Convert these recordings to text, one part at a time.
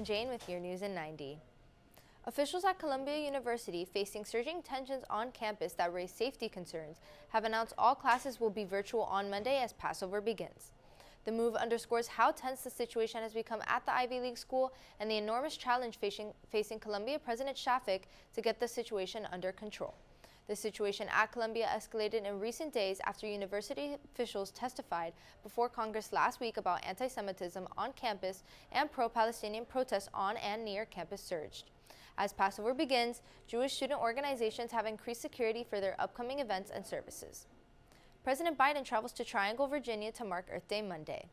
Julianne Jane with your News in 90. Officials at Columbia University, facing surging tensions on campus that raise safety concerns, have announced all classes will be virtual on Monday as Passover begins. The move underscores how tense the situation has become at the Ivy League school and the enormous challenge facing Columbia President Shafik to get the situation under control. The situation at Columbia escalated in recent days after university officials testified before Congress last week about anti-Semitism on campus and pro-Palestinian protests on and near campus surged. As Passover begins, Jewish student organizations have increased security for their upcoming events and services. President Biden travels to Triangle, Virginia to mark Earth Day Monday.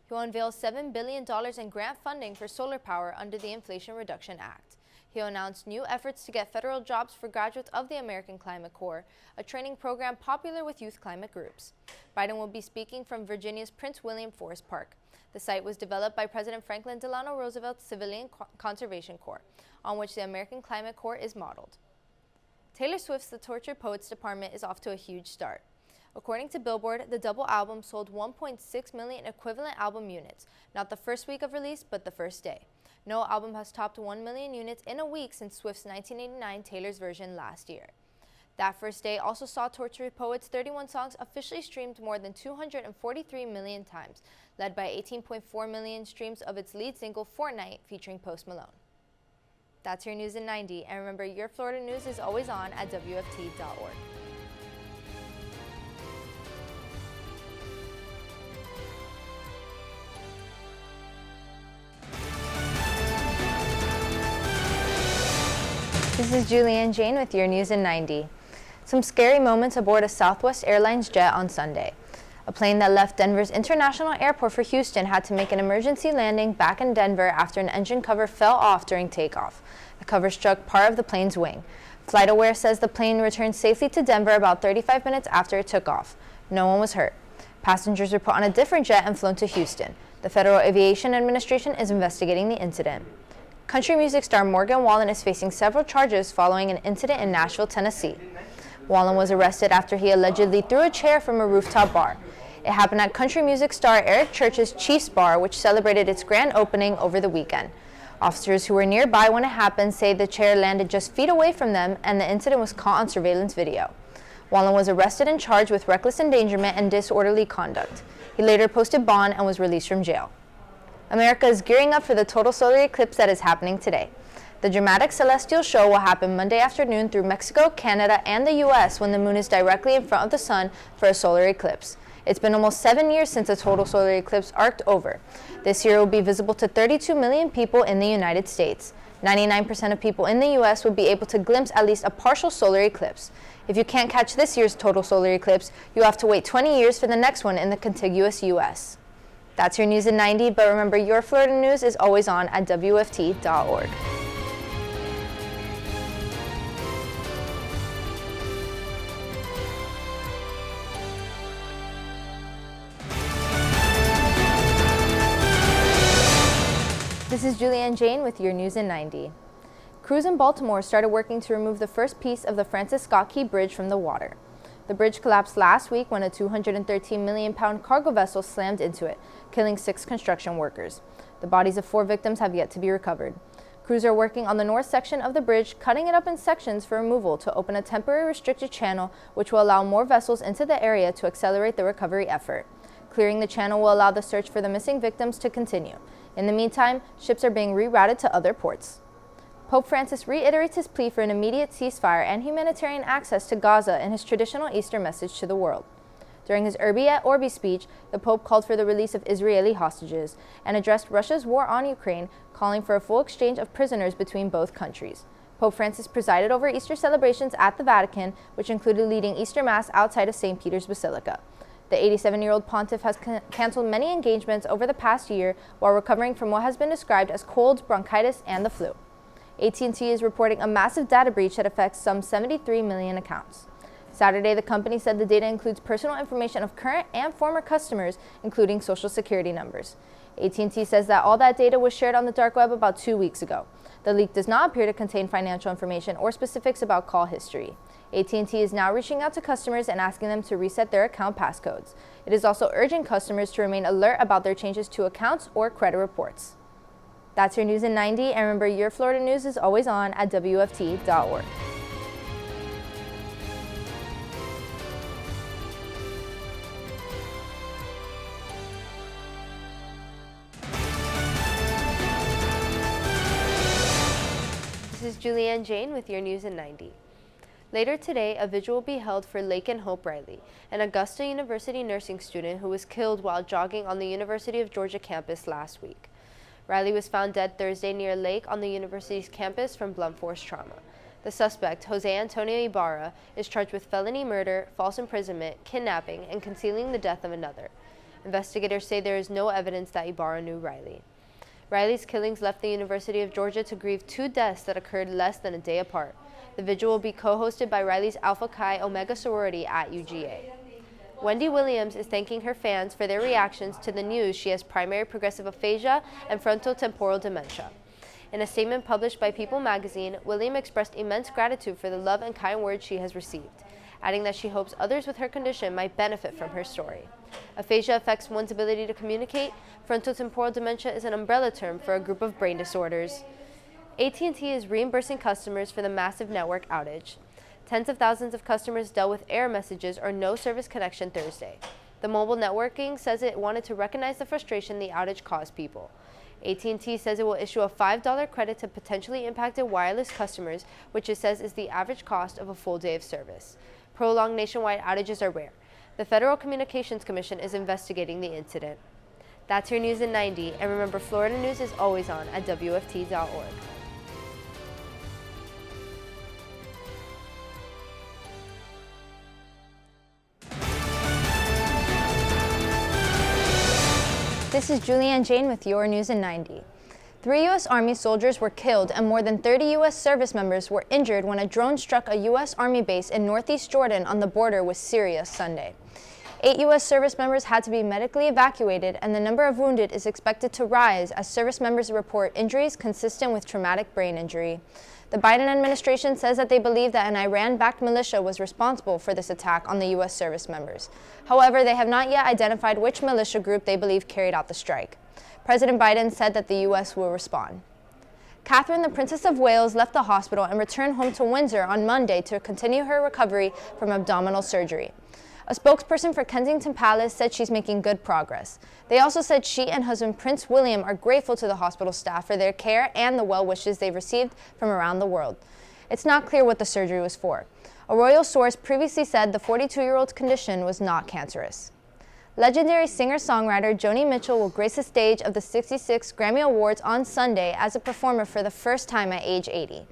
He will unveil $7 billion in grant funding for solar power under the Inflation Reduction Act. He announced new efforts to get federal jobs for graduates of the American Climate Corps, a training program popular with youth climate groups. Biden will be speaking from Virginia's Prince William Forest Park. The site was developed by President Franklin Delano Roosevelt's Civilian Conservation Corps, on which the American Climate Corps is modeled. Taylor Swift's The Tortured Poets Department is off to a huge start. According to Billboard, the double album sold 1.6 million equivalent album units, not the first week of release, but the first day. No album has topped 1 million units in a week since Swift's 1989 Taylor's version last year. That first day also saw Tortured Poets' 31 songs officially streamed more than 243 million times, led by 18.4 million streams of its lead single Fortnite featuring Post Malone. That's your News in 90, and remember, your Florida news is always on at WUFT.org. This is Julianne Jane with your News in 90. Some scary moments aboard a Southwest Airlines jet on Sunday. A plane that left Denver's International Airport for Houston had to make an emergency landing back in Denver after an engine cover fell off during takeoff. The cover struck part of the plane's wing. FlightAware says the plane returned safely to Denver about 35 minutes after it took off. No one was hurt. Passengers were put on a different jet and flown to Houston. The Federal Aviation Administration is investigating the incident. Country music star Morgan Wallen is facing several charges following an incident in Nashville, Tennessee. Wallen was arrested after he allegedly threw a chair from a rooftop bar. It happened at country music star Eric Church's Chiefs Bar, which celebrated its grand opening over the weekend. Officers who were nearby when it happened say the chair landed just feet away from them and the incident was caught on surveillance video. Wallen was arrested and charged with reckless endangerment and disorderly conduct. He later posted bond and was released from jail. America is gearing up for the total solar eclipse that is happening today. The dramatic celestial show will happen Monday afternoon through Mexico, Canada, and the U.S. when the moon is directly in front of the sun for a solar eclipse. It's been almost 7 years since a total solar eclipse arced over. This year it will be visible to 32 million people in the United States. 99% of people in the U.S. will be able to glimpse at least a partial solar eclipse. If you can't catch this year's total solar eclipse, you'll have to wait 20 years for the next one in the contiguous U.S. That's your News in 90, but remember, your Florida news is always on at WUFT.org. This is Julianne Jane with your News in 90. Crews in Baltimore started working to remove the first piece of the Francis Scott Key Bridge from the water. The bridge collapsed last week when a 213 million pound cargo vessel slammed into it, killing 6 construction workers. The bodies of 4 victims have yet to be recovered. Crews are working on the north section of the bridge, cutting it up in sections for removal to open a temporary restricted channel, which will allow more vessels into the area to accelerate the recovery effort. Clearing the channel will allow the search for the missing victims to continue. In the meantime, ships are being rerouted to other ports. Pope Francis reiterates his plea for an immediate ceasefire and humanitarian access to Gaza in his traditional Easter message to the world. During his Urbi et Orbi speech, the Pope called for the release of Israeli hostages and addressed Russia's war on Ukraine, calling for a full exchange of prisoners between both countries. Pope Francis presided over Easter celebrations at the Vatican, which included leading Easter Mass outside of St. Peter's Basilica. The 87-year-old pontiff has canceled many engagements over the past year while recovering from what has been described as colds, bronchitis, and the flu. AT&T is reporting a massive data breach that affects some 73 million accounts. Saturday, the company said the data includes personal information of current and former customers, including social security numbers. AT&T says that all that data was shared on the dark web about 2 weeks ago. The leak does not appear to contain financial information or specifics about call history. AT&T is now reaching out to customers and asking them to reset their account passcodes. It is also urging customers to remain alert about their changes to accounts or credit reports. That's your news in 90, and remember, your Florida news is always on at WUFT.org. This is Julianne Jane with your news in 90. Later today, a vigil will be held for Laken Hope Riley, an Augusta University nursing student who was killed while jogging on the University of Georgia campus last week. Riley was found dead Thursday near a lake on the university's campus from blunt force trauma. The suspect, Jose Antonio Ibarra, is charged with felony murder, false imprisonment, kidnapping, and concealing the death of another. Investigators say there is no evidence that Ibarra knew Riley. Riley's killings left the University of Georgia to grieve two deaths that occurred less than a day apart. The vigil will be co-hosted by Riley's Alpha Chi Omega sorority at UGA. Wendy Williams is thanking her fans for their reactions to the news she has primary progressive aphasia and frontotemporal dementia. In a statement published by People magazine, Williams expressed immense gratitude for the love and kind words she has received, adding that she hopes others with her condition might benefit from her story. Aphasia affects one's ability to communicate. Frontotemporal dementia is an umbrella term for a group of brain disorders. AT&T is reimbursing customers for the massive network outage. Tens of thousands of customers dealt with error messages or no service connection Thursday. The mobile networking says it wanted to recognize the frustration the outage caused people. AT&T says it will issue a $5 credit to potentially impacted wireless customers, which it says is the average cost of a full day of service. Prolonged nationwide outages are rare. The Federal Communications Commission is investigating the incident. That's your news in 90, and remember, Florida news is always on at WUFT.org. This is Julianne Jane with your news in 90. 3 U.S. Army soldiers were killed and more than 30 U.S. service members were injured when a drone struck a U.S. Army base in northeast Jordan on the border with Syria Sunday. 8 U.S. service members had to be medically evacuated, and the number of wounded is expected to rise as service members report injuries consistent with traumatic brain injury. The Biden administration says that they believe that an Iran-backed militia was responsible for this attack on the U.S. service members. However, they have not yet identified which militia group they believe carried out the strike. President Biden said that the U.S. will respond. Catherine, the Princess of Wales, left the hospital and returned home to Windsor on Monday to continue her recovery from abdominal surgery. A spokesperson for Kensington Palace said she's making good progress. They also said she and husband Prince William are grateful to the hospital staff for their care and the well wishes they've received from around the world. It's not clear what the surgery was for. A royal source previously said the 42-year-old's condition was not cancerous. Legendary singer-songwriter Joni Mitchell will grace the stage of the 66th Grammy Awards on Sunday as a performer for the first time at age 80.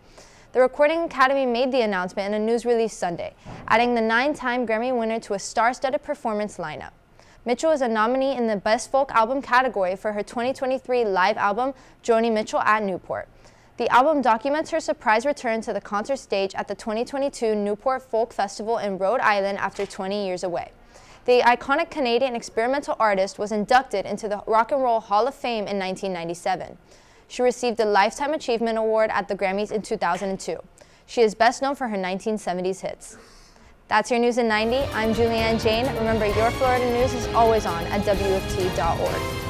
The Recording Academy made the announcement in a news release Sunday, adding the 9-time Grammy winner to a star-studded performance lineup. Mitchell is a nominee in the Best Folk Album category for her 2023 live album, Joni Mitchell at Newport. The album documents her surprise return to the concert stage at the 2022 Newport Folk Festival in Rhode Island after 20 years away. The iconic Canadian experimental artist was inducted into the Rock and Roll Hall of Fame in 1997. She received a Lifetime Achievement Award at the Grammys in 2002. She is best known for her 1970s hits. That's your news in 90. I'm Julianne Jane. Remember, your Florida news is always on at WUFT.org.